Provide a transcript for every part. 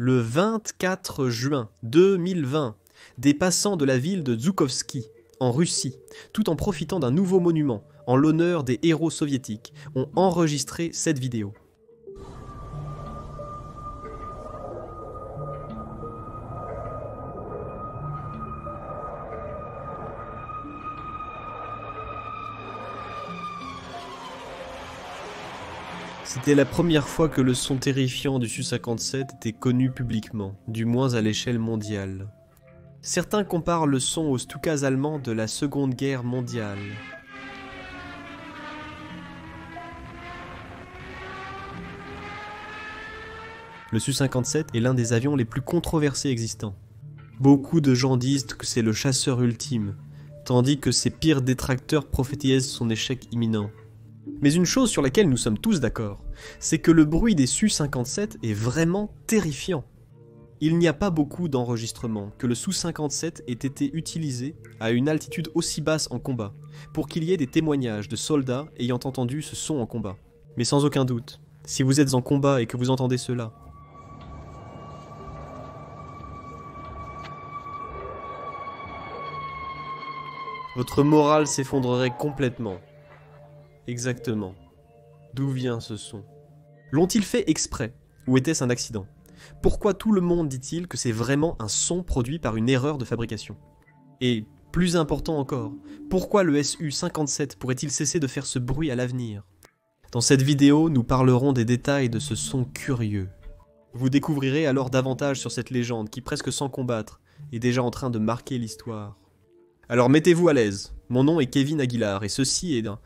Le 24 juin 2020, des passants de la ville de Zhukovski, en Russie, tout en profitant d'un nouveau monument en l'honneur des héros soviétiques, ont enregistré cette vidéo. C'était la première fois que le son terrifiant du Su-57 était connu publiquement, du moins à l'échelle mondiale. Certains comparent le son au Stukas allemand de la Seconde Guerre mondiale. Le Su-57 est l'un des avions les plus controversés existants. Beaucoup de gens disent que c'est le chasseur ultime, tandis que ses pires détracteurs prophétisent son échec imminent. Mais une chose sur laquelle nous sommes tous d'accord, c'est que le bruit des Su-57 est vraiment terrifiant. Il n'y a pas beaucoup d'enregistrements que le Su-57 ait été utilisé à une altitude aussi basse en combat, pour qu'il y ait des témoignages de soldats ayant entendu ce son en combat. Mais sans aucun doute, si vous êtes en combat et que vous entendez cela, votre morale s'effondrerait complètement. Exactement. D'où vient ce son? L'ont-ils fait exprès? Ou était-ce un accident? Pourquoi tout le monde dit-il que c'est vraiment un son produit par une erreur de fabrication? Et, plus important encore, pourquoi le Su-57 pourrait-il cesser de faire ce bruit à l'avenir? Dans cette vidéo, nous parlerons des détails de ce son curieux. Vous découvrirez alors davantage sur cette légende qui, presque sans combattre, est déjà en train de marquer l'histoire. Alors mettez-vous à l'aise, mon nom est Kevin Aguilar et ceci est d'un...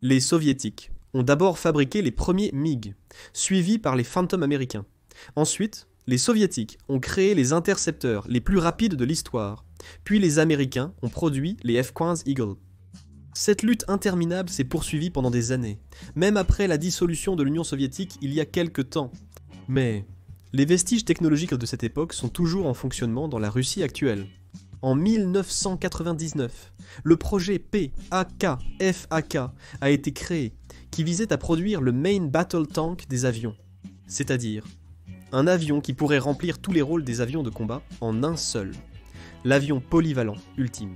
Les soviétiques ont d'abord fabriqué les premiers MiG, suivis par les Phantom américains. Ensuite, les soviétiques ont créé les intercepteurs les plus rapides de l'histoire, puis les américains ont produit les F-15 Eagle. Cette lutte interminable s'est poursuivie pendant des années, même après la dissolution de l'Union soviétique il y a quelque temps. Mais les vestiges technologiques de cette époque sont toujours en fonctionnement dans la Russie actuelle. En 1999, le projet PAK-FAK a été créé, qui visait à produire le Main Battle Tank des avions, c'est-à-dire un avion qui pourrait remplir tous les rôles des avions de combat en un seul, l'avion polyvalent ultime.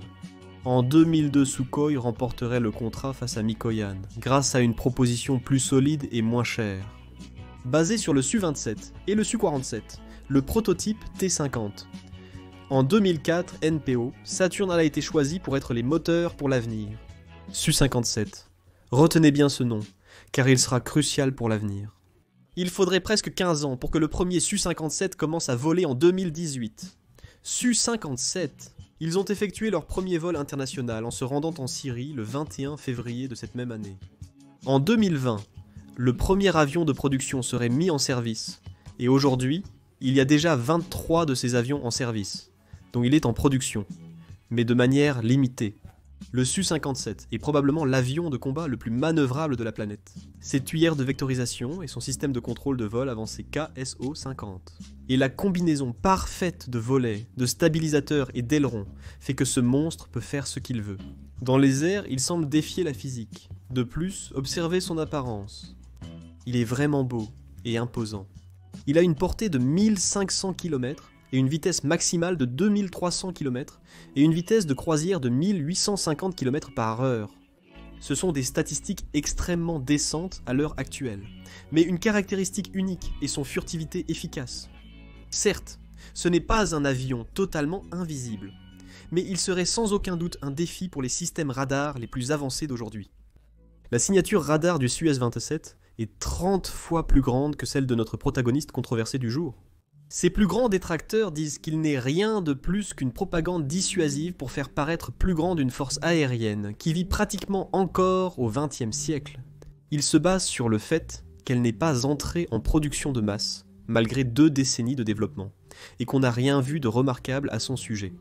En 2002, Sukhoi remporterait le contrat face à Mikoyan, grâce à une proposition plus solide et moins chère. Basé sur le Su-27 et le Su-47, le prototype T-50. En 2004, NPO, Saturn a été choisi pour être les moteurs pour l'avenir. Su-57. Retenez bien ce nom, car il sera crucial pour l'avenir. Il faudrait presque 15 ans pour que le premier Su-57 commence à voler en 2018. Su-57. Ils ont effectué leur premier vol international en se rendant en Syrie le 21 février de cette même année. En 2020, le premier avion de production serait mis en service, et aujourd'hui, il y a déjà 23 de ces avions en service. Donc il est en production, mais de manière limitée. Le Su-57 est probablement l'avion de combat le plus manœuvrable de la planète. Ses tuyères de vectorisation et son système de contrôle de vol avancé KSO-50. Et la combinaison parfaite de volets, de stabilisateurs et d'ailerons fait que ce monstre peut faire ce qu'il veut. Dans les airs, il semble défier la physique. De plus, observez son apparence. Il est vraiment beau et imposant. Il a une portée de 1500 km et une vitesse maximale de 2300 km et une vitesse de croisière de 1850 km/h. Ce sont des statistiques extrêmement décentes à l'heure actuelle, mais une caractéristique unique est son furtivité efficace. Certes, ce n'est pas un avion totalement invisible, mais il serait sans aucun doute un défi pour les systèmes radars les plus avancés d'aujourd'hui. La signature radar du Su-27 est 30 fois plus grande que celle de notre protagoniste controversé du jour. Ses plus grands détracteurs disent qu'il n'est rien de plus qu'une propagande dissuasive pour faire paraître plus grande une force aérienne qui vit pratiquement encore au XXe siècle. Ils se basent sur le fait qu'elle n'est pas entrée en production de masse, malgré 2 décennies de développement, et qu'on n'a rien vu de remarquable à son sujet.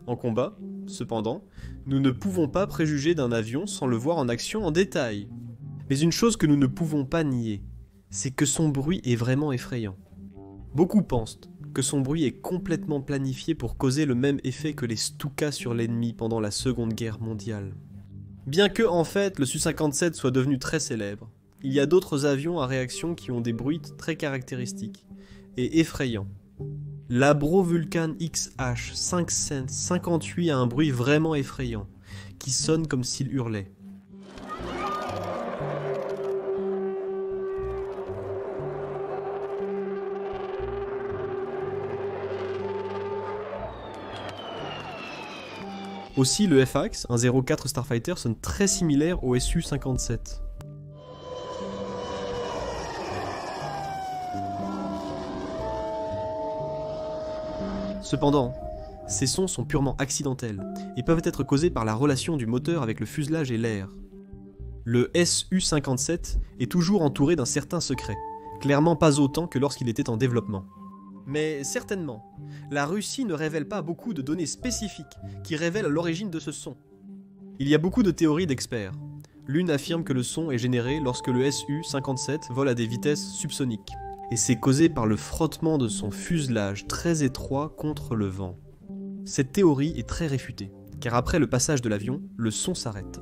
En combat, cependant, nous ne pouvons pas préjuger d'un avion sans le voir en action en détail. Mais une chose que nous ne pouvons pas nier, c'est que son bruit est vraiment effrayant. Beaucoup pensent que son bruit est complètement planifié pour causer le même effet que les Stukas sur l'ennemi pendant la Seconde Guerre mondiale. Bien que, en fait, le Su-57 soit devenu très célèbre, il y a d'autres avions à réaction qui ont des bruits très caractéristiques et effrayants. L'Abro Vulcan XH558 a un bruit vraiment effrayant, qui sonne comme s'il hurlait. Aussi, le FX, un 04 Starfighter, sonne très similaire au Su-57. Cependant, ces sons sont purement accidentels et peuvent être causés par la relation du moteur avec le fuselage et l'air. Le Su-57 est toujours entouré d'un certain secret, clairement pas autant que lorsqu'il était en développement. Mais certainement, la Russie ne révèle pas beaucoup de données spécifiques qui révèlent l'origine de ce son. Il y a beaucoup de théories d'experts. L'une affirme que le son est généré lorsque le Su-57 vole à des vitesses subsoniques, et c'est causé par le frottement de son fuselage très étroit contre le vent. Cette théorie est très réfutée, car après le passage de l'avion, le son s'arrête.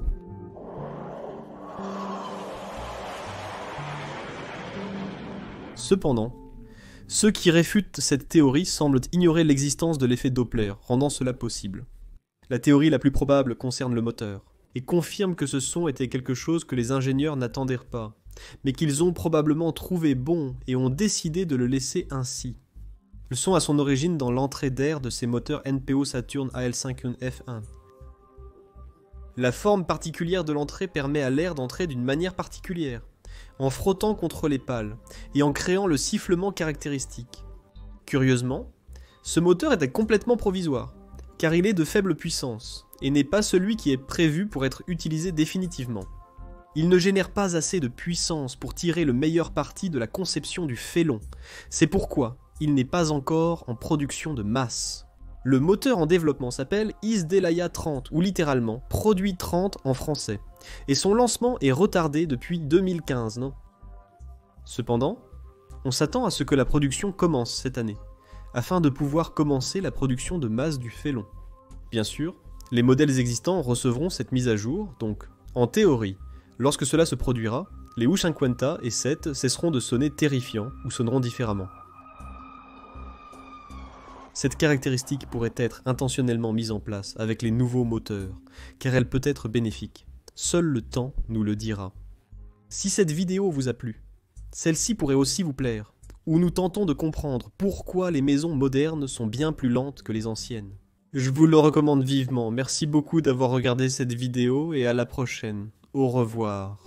Cependant, ceux qui réfutent cette théorie semblent ignorer l'existence de l'effet Doppler, rendant cela possible. La théorie la plus probable concerne le moteur, et confirme que ce son était quelque chose que les ingénieurs n'attendaient pas, mais qu'ils ont probablement trouvé bon et ont décidé de le laisser ainsi. Le son a son origine dans l'entrée d'air de ces moteurs NPO Saturn AL5F1. La forme particulière de l'entrée permet à l'air d'entrer d'une manière particulière, en frottant contre les pales et en créant le sifflement caractéristique. Curieusement, ce moteur était complètement provisoire, car il est de faible puissance et n'est pas celui qui est prévu pour être utilisé définitivement. Il ne génère pas assez de puissance pour tirer le meilleur parti de la conception du félon. C'est pourquoi il n'est pas encore en production de masse. Le moteur en développement s'appelle Izdelaya 30, ou littéralement Produit 30 en français, et son lancement est retardé depuis 2015, non ? Cependant, on s'attend à ce que la production commence cette année, afin de pouvoir commencer la production de masse du félon. Bien sûr, les modèles existants recevront cette mise à jour, donc, en théorie, lorsque cela se produira, les U50 et 7 cesseront de sonner terrifiants ou sonneront différemment. Cette caractéristique pourrait être intentionnellement mise en place avec les nouveaux moteurs, car elle peut être bénéfique. Seul le temps nous le dira. Si cette vidéo vous a plu, celle-ci pourrait aussi vous plaire, où nous tentons de comprendre pourquoi les maisons modernes sont bien plus lentes que les anciennes. Je vous le recommande vivement, merci beaucoup d'avoir regardé cette vidéo et à la prochaine. Au revoir.